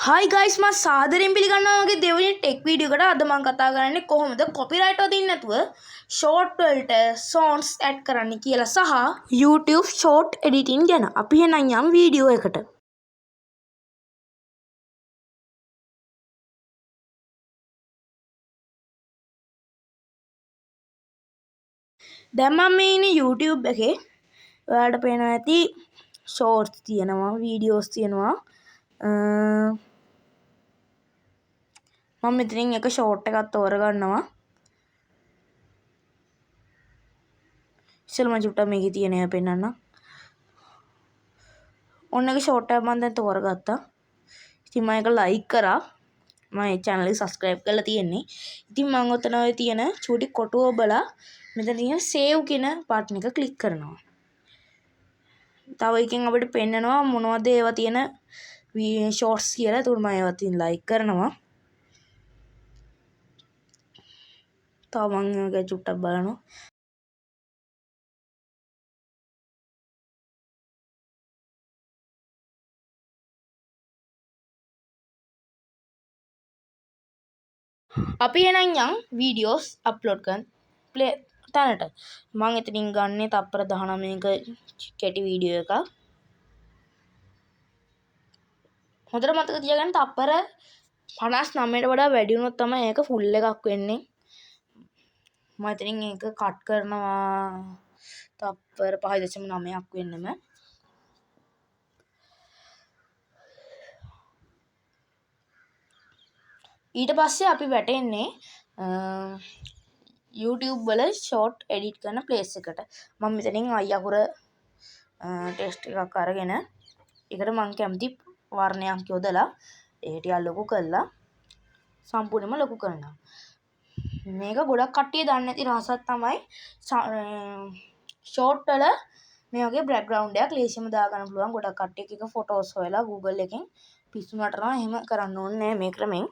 Hi guys, මම සාදරයෙන් පිළිගන්නවා වගේ දෙවෙනි ටෙක් වීඩියෝ එකට. අද මම කතා කරන්නේ කොහොමද කොපිරයිට් වදින්න නැතුව ෂෝට් වලට සෝන්ග්ස් ඇඩ් කරන්න කියලා සහ YouTube ෂෝට් එඩිටින් ගැන. අපි එහෙනම් යමු වීඩියෝ එකට. දැන් මම මේ ඉන්නේ YouTube එකේ. ඔයාලට පේනවා ඇති ෂෝට්ස් තියෙනවා, වීඩියෝස් තියෙනවා. මම මෙතනින් එක ෂෝට් එකක් තෝරගන්නවා. ඉස්සෙල්ලා මම චුට්ටක් මේකේ තියෙන ඒවා පෙන්නන්නම්. ඔන්න එක ෂෝට් එකක් මම දැන් තෝරගත්තා. ඉතින් මම ඒක ලයික් කරා. මම මේ channel එක subscribe කරලා තියෙන්නේ. ඉතින් මම ඔතන ඔය තියෙන චූටි කොටුව ඔබලා මෙතන තියෙන save කියන button එක click කරනවා. තව එකකින් අපිට පෙන්නනවා මොනවද ඒවා තියෙන shorts කියලා. ඒකට මම ඒවා තියෙන like කරනවා. තව මම ඒක චුට්ටක් බලනවා. අපි එහෙනම් යන් videos upload කරන play තැනට. මම එතනින් ගන්නේ තප්පර 19ක කෙටි වීඩියෝ එකක්. හොඳට මතක තියාගන්න තප්පර 59ට වඩා වැඩි වුණොත් තමයි ඒක ෆුල් එකක් වෙන්නේ. මම එතනින් ඒක කට් කරනවා තප්පර 5.9ක් වෙන්නම. ඊට පස්සේ අපි වැටෙන්නේ YouTube වල ෂෝට් එඩිට් කරන ප්ලේස් එකට. මම මෙතනින් අයකුර ටෙස්ට් එකක් අරගෙන ඒකට මම කැමති වර්ණයක් යොදලා ඒක ටිකක් ලොකු කරලා සම්පූර්ණයෙන්ම ලොකු කරනවා. මේක ගොඩක් කට්ටිය දන්නේ නැති රහසක් තමයි ෂෝට් වල මේ වගේ බෑග්ග්‍රවුන්ඩ් එකක් ලේසියෙන්ම දාගන්න පුළුවන්. ගොඩක් කට්ටිය එක ෆොටෝස් හොයලා Google එකෙන් පිස්සු නටනවා. එහෙම කරන්න ඕනේ නැහැ මේ ක්‍රමෙන්.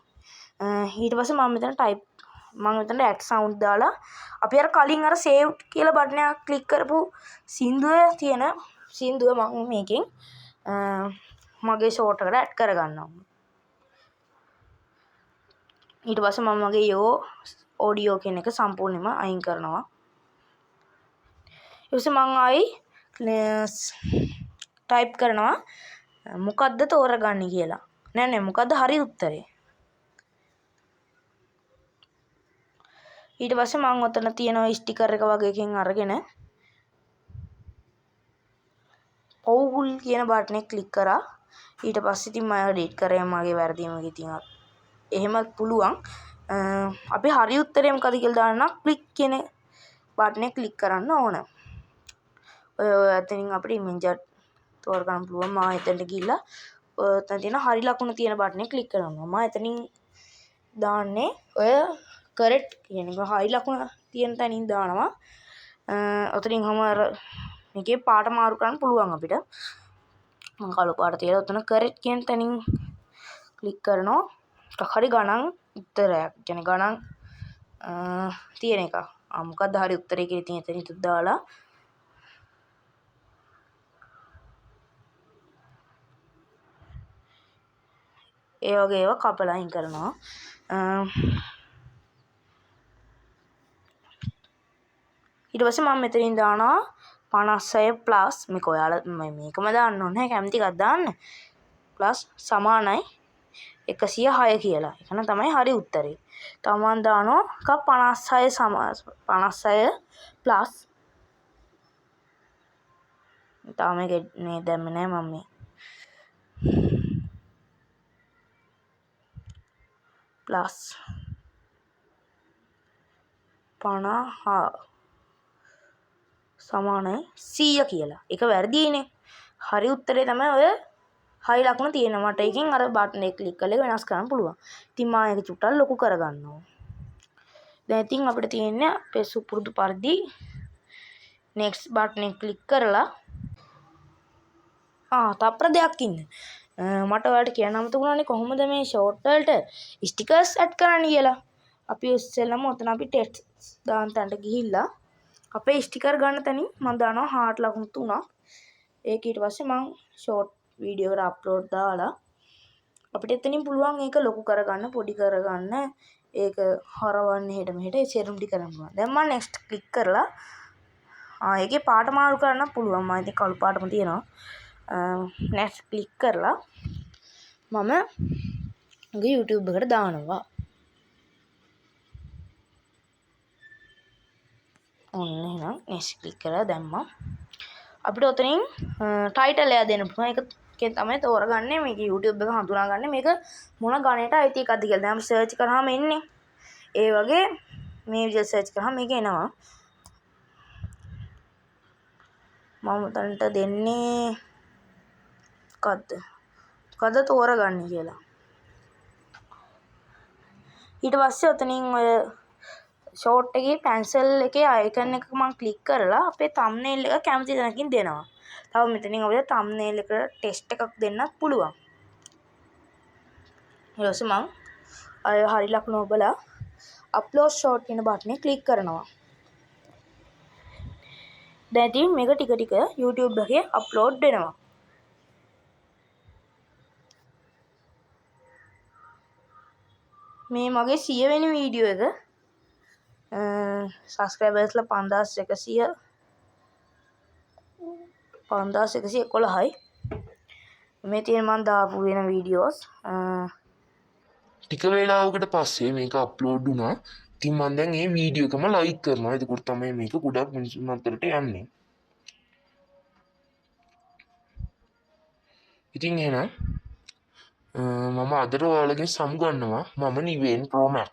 ඊට පස්සේ මම මෙතන ඇඩ් සවුන්ඩ් දාලා අපි අර කලින් අර සේව් කියලා බටන් එකක් ක්ලික් කරපු සින්දුව මම මේකෙන් මගේ ෂෝට් එකට ඇඩ් කරගන්නවා. ඊට පස්සේ මම මගේ ඔඩියෝ කියන එක සම්පූර්ණයෙන්ම අයින් කරනවා. ඊට පස්සේ මම ආයි ටයිප් කරනවා මොකද්ද තෝරගන්නේ කියලා. නෑ මොකද්ද හරි උත්තරේ. ඊට පස්සේ මම ඔතන තියෙන ස්ටිකර් එක වගේ එකකින් අරගෙන පවුල් කියන බටන් එක ක්ලික් කරා. ඊට පස්සේ ඉතින් මම ඩිලීට් කරේ මගේ වැරදීමක් ඉතින් එහෙම පුළුවන්. අපි හරි උත්තරේ මොකද කියලා දාන්න ක්ලික් කියන බටන් එක ක්ලික් කරන්න ඕන. ඔය එතනින් අපිට ඉමේජ් එක තෝරගන්න පුළුවන්. මම එතනට ගිහිල්ලා ඔතන තියෙන හරි ලකුණ තියෙන බටන් එක ක්ලික් කරනවා. මම එතනින් දාන්නේ ඔය correct කියන එක හරි ලකුණ තියෙන තැනින් දානවා. ඔතනින් අර මේකේ පාට මාරු කරන්න පුළුවන් අපිට. මම කළු පාට තියලා ඔතන correct කියන තැනින් ක්ලික් කරනවා. හරි ගණන් උත්තරයක්. කියන්නේ ගණන් තියෙන එක. මොකක්ද හරි උත්තරේ කියලා ඉතින් එතනින් දාලා ඒ වගේ ඒවා කපලා අයින් කරනවා. ඊට පස්සේ මම මෙතනින් දානවා 56 ප්ලස් මේක ඔයාලා මේකම දාන්න ඕනේ කැමති එකක් දාන්න. ප්ලස් සමානයි 106 කියලා. ඒක තමයි හරි උත්තරේ. තව මම දානවා 56 ප්ලස් තාම මේක මේ දැම්මේ නැහැ මම මේ ප්ලස් 50 සමානයි 100 කියලා. ඒක වැරදියිනේ. හරි උත්තරේ තමයි ඔය හරි ලකුණ තියෙනවා. මට එකෙන් අර බටන් එක ක්ලික් කරලා වෙනස් කරන්න පුළුවන්. ඉතින් මම ඒක චුට්ටක් ලොකු කරගන්නවා. දැන් ඉතින් අපිට තියෙන්නේ අපේ සුපුරුදු පරිදි next බටන් එක ක්ලික් කරලා තප්පර දෙකක් ඉන්න. මට ඔයාලට කියන්න අමතකුණානේ කොහොමද මේ ෂෝට් වලට ස්ටිකර්ස් ඇඩ් කරන්න කියලා. අපි ඉස්සෙල්ලම ඔතන අපි ටෙක්ස්ට් දාන්න තැනට ගිහිල්ලා අපේ ස්ටිකර් ගන්න තැනින් මම දානවා හાર્ට් ලකුණු 3ක්. ඒක ඊට පස්සේ මම ෂෝට් වීඩියෝ එකට අප්ලෝඩ් දාලා අපිට එතනින් පුළුවන් ඒක ලොකු කරගන්න පොඩි කරගන්න ඒක හරවන්න එහෙට මෙහෙට ඒ සේරුම් ටික කරන්න පුළුවන්. දැන් මම next ක්ලික් කරලා ඒකේ පාට මාරු කරන්න පුළුවන්. මම ඉතින් කළු පාටම තියෙනවා. next ක්ලික් කරලා මම මගේ YouTube එකට දානවා. ඔන්න එහෙනම් next ක්ලික් කරලා දැම්මා. අපිට ඔතනින් ටයිටල් එක දෙන්න පුළුවන්. ඒකෙන් තමයි තෝරගන්නේ මේක YouTube එක හඳුනාගන්නේ මේක මොන ගණයට අයිති එකක්ද කියලා. දැන් සර්ච් කරාම එන්නේ. ඒ වගේ මේ විදිහට සර්ච් කරාම මේක එනවා. මම උතන්ට දෙන්නේ මොකද්ද තෝරගන්නේ කියලා. ඊට පස්සේ ඔතනින් ඔය ෂෝට් එකේ පැන්සල් එකේ අයිකන් එක මම ක්ලික් කරලා අපේ තම්බ්නේල් එක කැමති තැනකින් දෙනවා. තව මෙතනින් අපිට තම්බ්නේල් එකට ටෙක්ස්ට් එකක් දෙන්නත් පුළුවන්. ඊට පස්සේ මම අය හරි ලකුණ ඔබලා අප්ලෝඩ් ෂෝට් කියන බටනේ ක්ලික් කරනවා. දැන් ඉතින් මේක ටික ටික YouTube එකේ අප්ලෝඩ් වෙනවා. මේ මගේ 100 වෙනි වීඩියෝ එක සබස්ක්‍රයිබර්ස්ලා 5111යි. මේ තියෙන මම දාපු වෙන වීඩියෝස් ටික වේලාවකට පස්සේ මේක අප්ලෝඩ් වුණා. ඉතින් මම දැන් මේ වීඩියෝ එකම ලයික් කරනවා. එතකොට තමයි මේක ගොඩක් මිනිස්සුන් අතරට යන්නේ. ඉතින් එහෙනම් මම අදට ඔයාලගෙන් සමුගන්නවා. මම නිවෙන් Pro Max